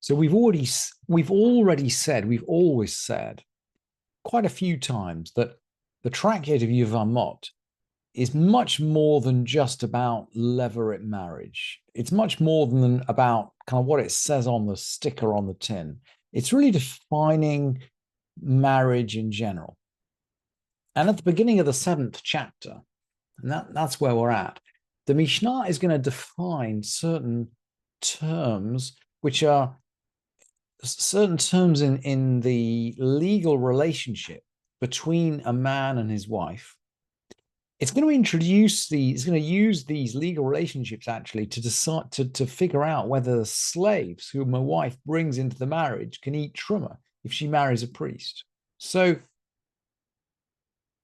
So we've always said quite a few times that the tractate of Yevamot is much more than just about levirate marriage. It's much more than about kind of what it says on the sticker on the tin. It's really defining marriage in general. And at the beginning of the 7th chapter, and that's where we're at, the Mishnah is going to define certain terms, which are certain terms in the legal relationship between a man and his wife. It's going to use these legal relationships actually to decide to figure out whether the slaves whom a wife brings into the marriage can eat truma if she marries a priest. So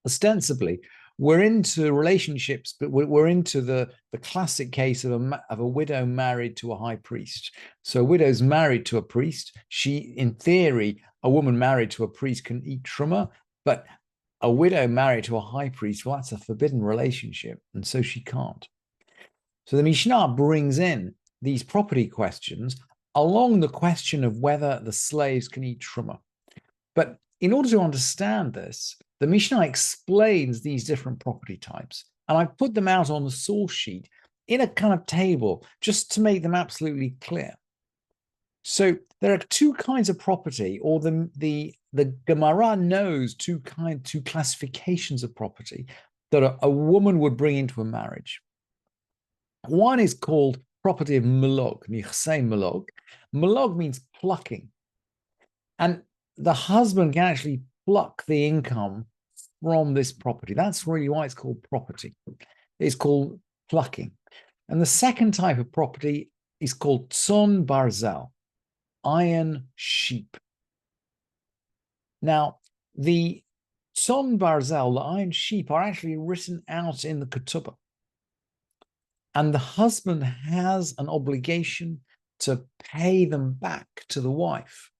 ostensibly, we're into relationships, but we're into the classic case of a widow married to a high priest. So a widow's married to a priest. She, in theory, a woman married to a priest can eat truma, but a widow married to a high priest, well, that's a forbidden relationship, and so she can't. So the Mishnah brings in these property questions along the question of whether the slaves can eat truma. But in order to understand this, the Mishnah explains these different property types, and I've put them out on the source sheet in a kind of table just to make them absolutely clear. So there are two kinds of property, or the Gemara knows two classifications of property that a woman would bring into a marriage. One is called property of melog, nichsei melog. Melog means plucking, and the husband can actually pluck the income from this property. That's really why it's called property. It's called plucking. And the second type of property is called tzon barzel, iron sheep. Now, the tzon barzel, the iron sheep, are actually written out in the ketubah. And the husband has an obligation to pay them back to the wife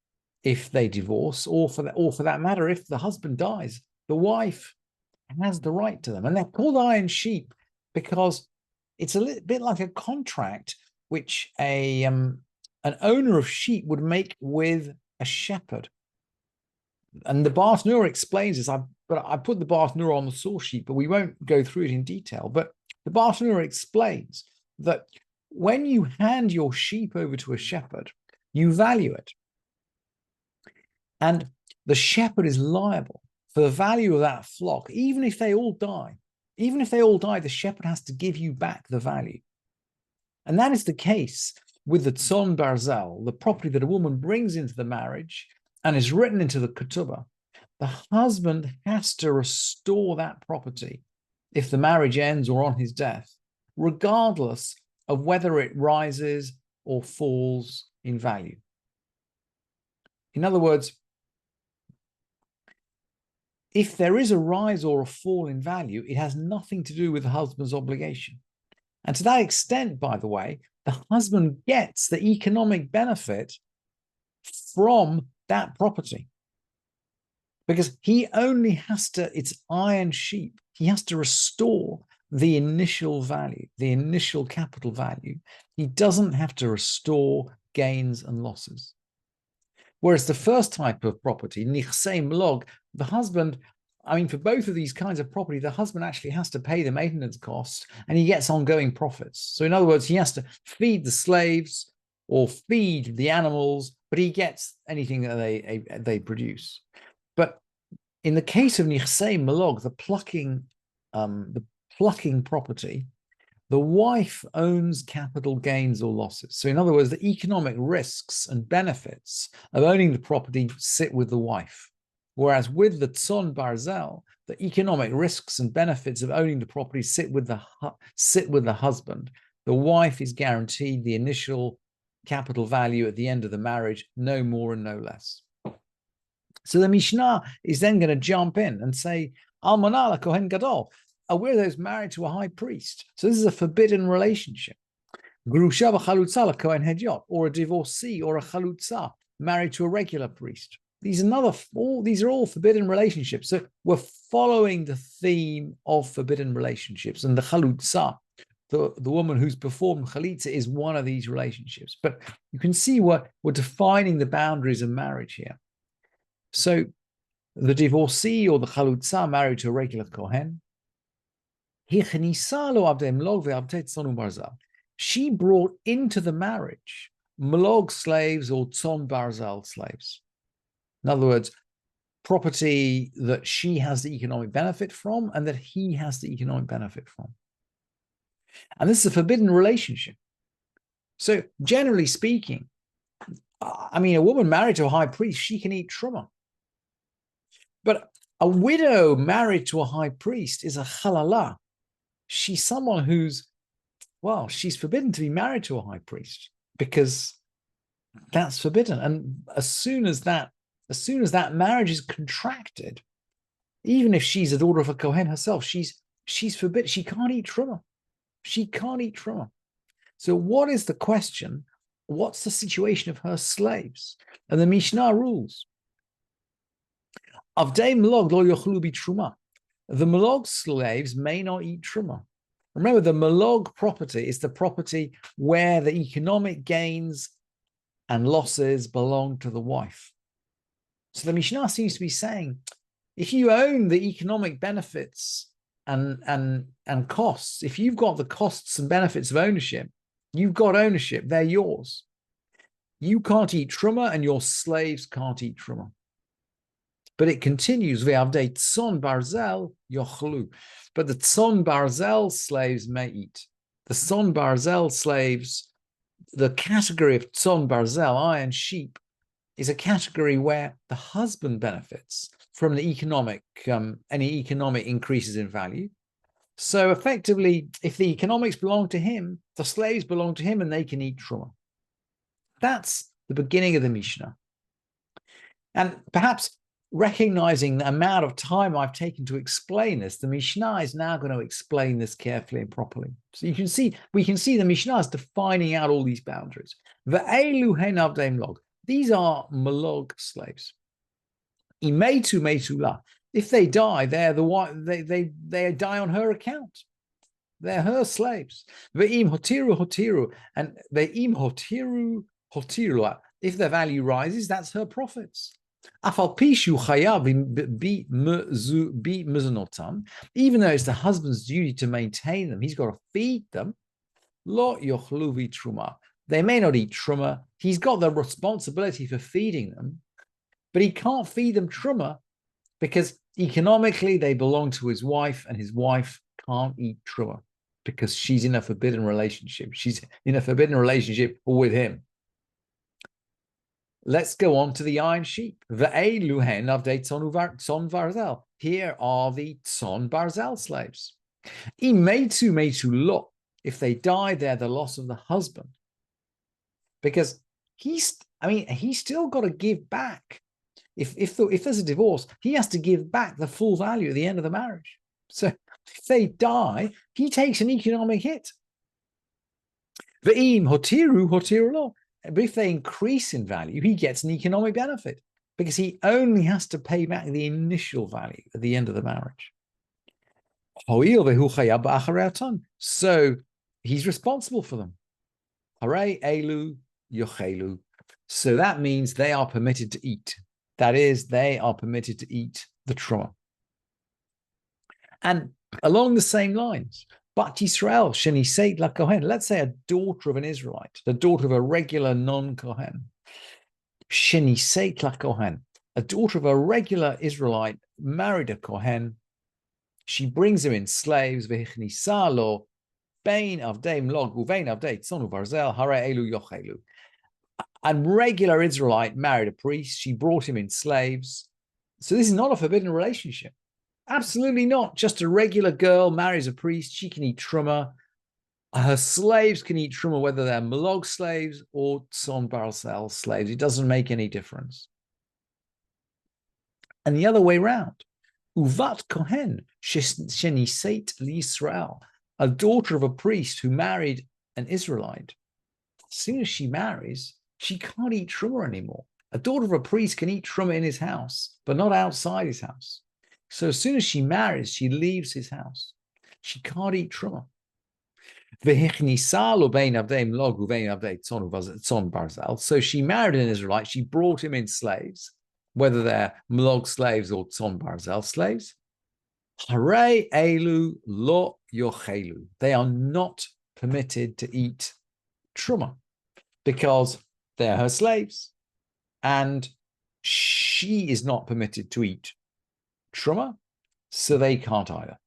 if they divorce, or for that matter, if the husband dies, the wife has the right to them. And they're called iron sheep because it's a little bit like a contract which an owner of sheep would make with a shepherd. And the Barth-Nur explains this. I put the Barth-Nur on the source sheet, but we won't go through it in detail. But the Barth-Nur explains that when you hand your sheep over to a shepherd, you value it. And the shepherd is liable for the value of that flock, even if they all die. Even if they all die, the shepherd has to give you back the value. And that is the case with the tzon barzel, the property that a woman brings into the marriage and is written into the ketubah. The husband has to restore that property if the marriage ends or on his death, regardless of whether it rises or falls in value. In other words, if there is a rise or a fall in value, it has nothing to do with the husband's obligation. And to that extent, by the way, the husband gets the economic benefit from that property because he only has to, it's iron sheep. He has to restore the initial value, the initial capital value. He doesn't have to restore gains and losses. Whereas the first type of property, nichsei melog, the husband, for both of these kinds of property, the husband actually has to pay the maintenance costs and he gets ongoing profits. So in other words, he has to feed the slaves or feed the animals, but he gets anything that they produce. But in the case of nichsei melog, the plucking property, the wife owns capital gains or losses. So in other words, the economic risks and benefits of owning the property sit with the wife. Whereas with the tzon barzel, the economic risks and benefits of owning the property sit with the husband. The wife is guaranteed the initial capital value at the end of the marriage, no more and no less. So the Mishnah is then going to jump in and say, Almanah la kohen gadol, a widow's married to a high priest. So this is a forbidden relationship. Grusha v'chalutza la kohen hedyot, or a divorcee or a chalutza married to a regular priest. These are all forbidden relationships. So we're following the theme of forbidden relationships. And the chalutza, the woman who's performed chalitza is one of these relationships. But you can see we're defining the boundaries of marriage here. So the divorcee or the chalutza married to a regular kohen, she brought into the marriage Molog slaves or Tzon Barzal slaves. In other words, property that she has the economic benefit from and that he has the economic benefit from. And this is a forbidden relationship. So generally speaking, I mean, a woman married to a high priest, she can eat truma. But a widow married to a high priest is a halala. She's someone who's, well, she's forbidden to be married to a high priest because that's forbidden. And as soon as that marriage is contracted, even if she's a daughter of a kohen herself, she's forbidden. She can't eat truma. She can't eat truma. So what is the question? What's the situation of her slaves? And the Mishnah rules. Avdei melog lo yochlu bi truma. The melog slaves may not eat truma. Remember, the melog property is the property where the economic gains and losses belong to the wife. So the Mishnah seems to be saying, if you own the economic benefits and costs, if you've got the costs and benefits of ownership, you've got ownership, they're yours. You can't eat truma and your slaves can't eat truma. But it continues, ve'avdei tzon barzel yochlu. But the tzon barzel slaves may eat. The tzon barzel slaves, the category of tzon barzel, iron sheep, is a category where the husband benefits from the economic, any economic increases in value. So effectively, if the economics belong to him, the slaves belong to him and they can eat truma. That's the beginning of the Mishnah. And perhaps recognizing the amount of time I've taken to explain this, the Mishnah is now going to explain this carefully and properly. So we can see the Mishnah is defining out all these boundaries. Ve'elu hen avdei melog. These are melog slaves. Imetu metula. If they die, they die on her account. They're her slaves. Ve'im hotiru hotiru. And ve'im hotiru hotiru. If their value rises, that's her profits. Even though it's the husband's duty to maintain them, he's got to feed them. They may not eat truma. He's got the responsibility for feeding them, but he can't feed them truma because economically they belong to his wife, and his wife can't eat truma because she's in a forbidden relationship. She's in a forbidden relationship with him. Let's go on to the iron sheep. Here are the tzon barzel slaves. If they die, they're the loss of the husband. Because he's still got to give back. If there's a divorce, he has to give back the full value at the end of the marriage. So if they die, he takes an economic hit. Ve'im hotiru hotiru lo. But if they increase in value, he gets an economic benefit because he only has to pay back the initial value at the end of the marriage. So he's responsible for them. Hare elu yochelu. So that means they are permitted to eat. That is, they are permitted to eat the truma. And along the same lines, Bat Yisrael, sheniseit la kohen. Let's say a daughter of an Israelite, the daughter of a regular non-kohen. Sheniseit la kohen. A daughter of a regular Israelite married a kohen. She brings him in slaves. V'ichnisa lo bein avdei melog uvein avdei tzon uvarzel hare elu yochelu. A regular Israelite married a priest. She brought him in slaves. So this is not a forbidden relationship. Absolutely not. Just a regular girl marries a priest. She can eat truma. Her slaves can eat truma, whether they're melog slaves or tzon barzel slaves. It doesn't make any difference. And the other way around, uvat kohen sheniseit liYisrael, a daughter of a priest who married an Israelite. As soon as she marries, she can't eat truma anymore. A daughter of a priest can eat truma in his house, but not outside his house. So as soon as she marries, she leaves his house. She can't eat truma. So she married an Israelite. She brought him in slaves, whether they're mlog slaves or tzon barzel slaves. Hare elu lo yochelu. They are not permitted to eat truma because they're her slaves, and she is not permitted to eat truma, so they can't either.